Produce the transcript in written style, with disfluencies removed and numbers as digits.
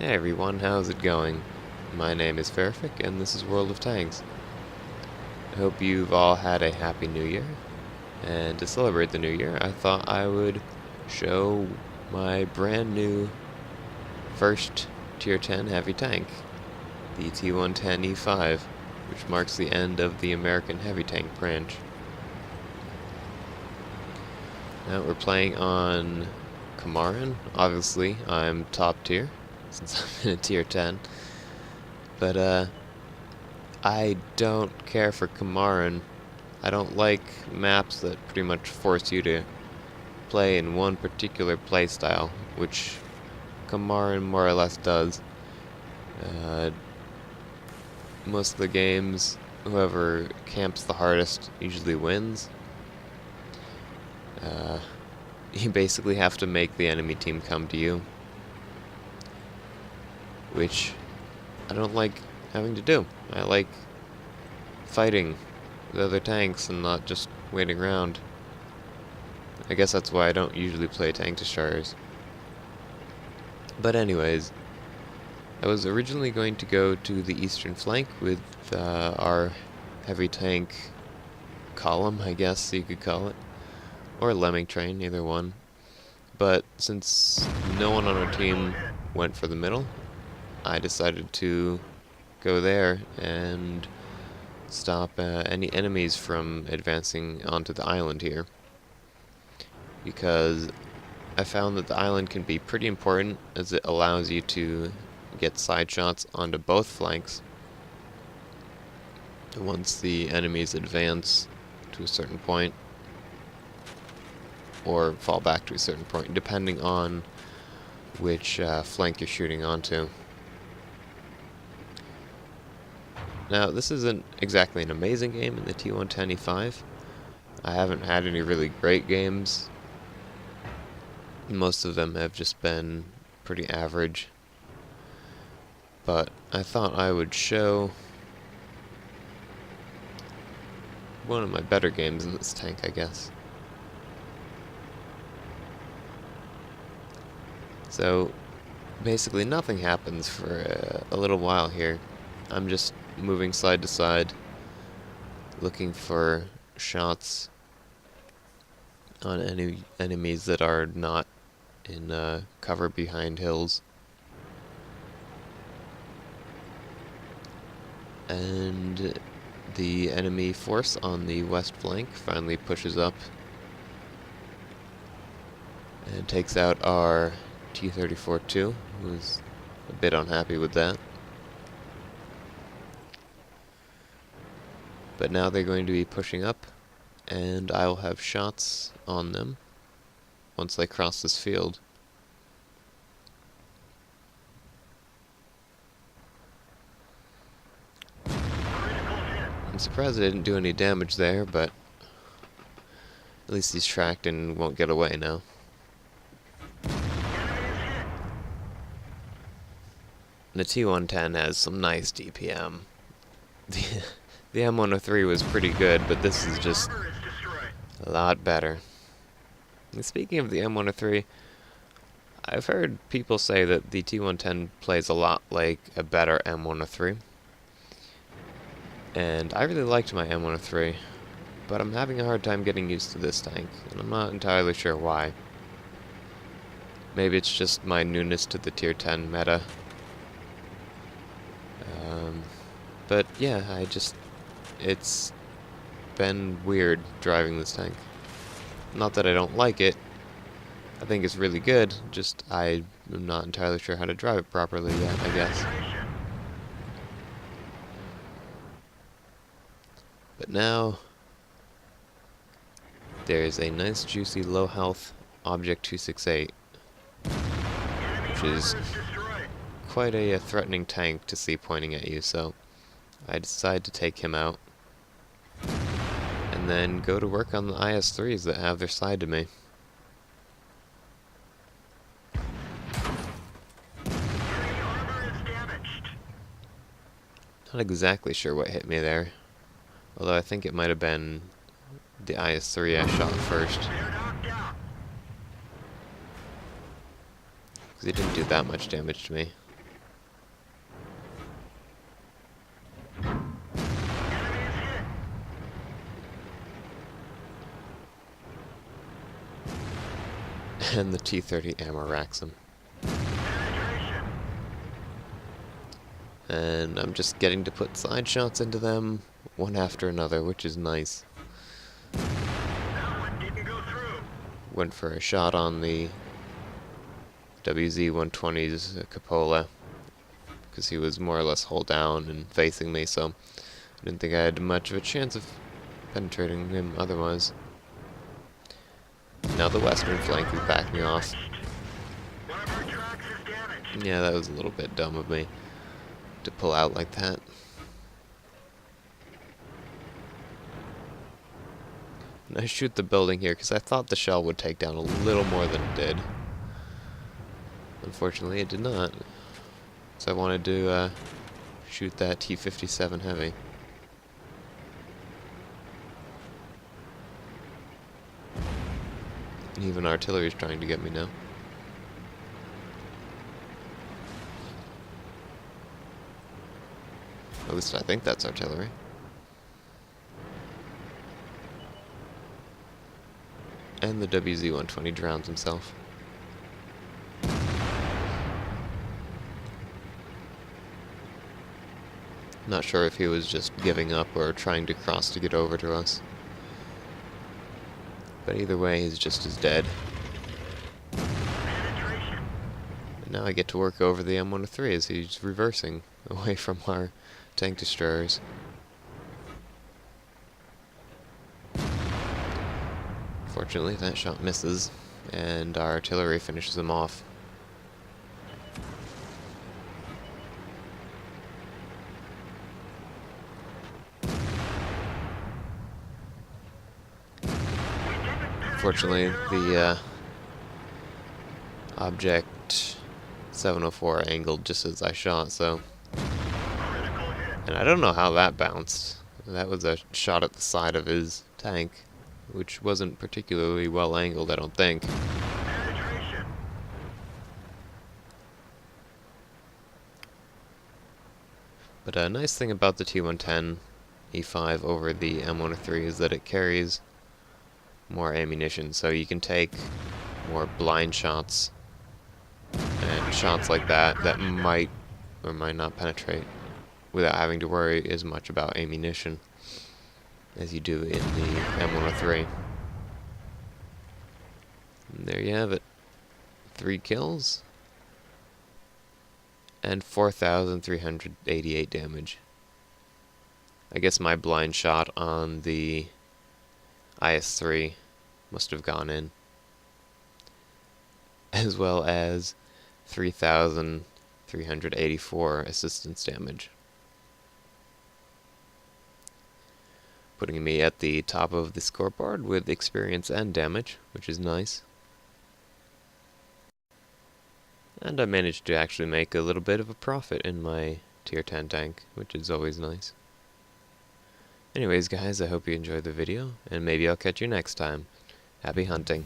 Hey everyone, how's it going? My name is Fairfic, and this is World of Tanks. I hope you've all had a happy new year, and to celebrate the new year, I thought I would show my brand new first Tier 10 heavy tank, the T110E5, which marks the end of the American heavy tank branch. Now we're playing on Komarin. Obviously, I'm top tier, since I'm in a tier 10. But, I don't care for Komarin. I don't like maps that pretty much force you to play in one particular playstyle, which Komarin more or less does. Most of the games, whoever camps the hardest usually wins. You basically have to make the enemy team come to you, which I don't like having to do. I like fighting with other tanks and not just waiting around. I guess that's why I don't usually play tank destroyers. But anyways, I was originally going to go to the eastern flank with our heavy tank column, I guess you could call it. Or lemming train, either one. But since no one on our team went for the middle, I decided to go there and stop any enemies from advancing onto the island here. Because I found that the island can be pretty important, as it allows you to get side shots onto both flanks once the enemies advance to a certain point, or fall back to a certain point, depending on which flank you're shooting onto. Now, this isn't exactly an amazing game in the T110E5. I haven't had any really great games. Most of them have just been pretty average. But I thought I would show one of my better games in this tank, I guess. So, basically nothing happens for a little while here. I'm just moving side to side, looking for shots on any enemies that are not in cover behind hills. And the enemy force on the west flank finally pushes up and takes out our T-34-2, who's a bit unhappy with that. But now they're going to be pushing up, and I will have shots on them once they cross this field. I'm surprised I didn't do any damage there, but at least he's tracked and won't get away now. The T110 has some nice DPM. The M103 was pretty good, but this is just a lot better. And speaking of the M103, I've heard people say that the T110 plays a lot like a better M103. And I really liked my M103, but I'm having a hard time getting used to this tank, and I'm not entirely sure why. Maybe it's just my newness to the tier 10 meta. But yeah, it's been weird driving this tank. Not that I don't like it. I think it's really good, just I am not entirely sure how to drive it properly yet, I guess. But now, there is a nice juicy low health Object 268, which is quite a threatening tank to see pointing at you, so I decide to take him out and then go to work on the IS-3s that have their side to me. Not exactly sure what hit me there, although I think it might have been the IS-3 I shot first, because it didn't do that much damage to me. And the T-30 ammo racks him. And I'm just getting to put side shots into them, one after another, which is nice. Went for a shot on the WZ-120's cupola, because he was more or less hull down and facing me, so I didn't think I had much of a chance of penetrating him otherwise. Now the western flank is backing off. Yeah, that was a little bit dumb of me to pull out like that. And I shoot the building here because I thought the shell would take down a little more than it did. Unfortunately, it did not. So I wanted to shoot that T-57 heavy. And even artillery is trying to get me now. At least I think that's artillery. And the WZ-120 drowns himself. Not sure if he was just giving up or trying to cross to get over to us. But either way, he's just as dead. And now I get to work over the M103 as he's reversing away from our tank destroyers. Fortunately, that shot misses, and our artillery finishes him off. Unfortunately, the object 704 angled just as I shot, so... And I don't know how that bounced. That was a shot at the side of his tank, which wasn't particularly well angled, I don't think. But a nice thing about the T110E5 over the M103 is that it carries more ammunition, so you can take more blind shots and shots like that that might or might not penetrate without having to worry as much about ammunition as you do in the M103. And there you have it. 3 kills and 4,388 damage. I guess my blind shot on the IS-3 must have gone in, as well as 3,384 assistance damage, putting me at the top of the scoreboard with experience and damage, which is nice. And I managed to actually make a little bit of a profit in my tier 10 tank, which is always nice. Anyways guys, I hope you enjoyed the video, and maybe I'll catch you next time. Happy hunting.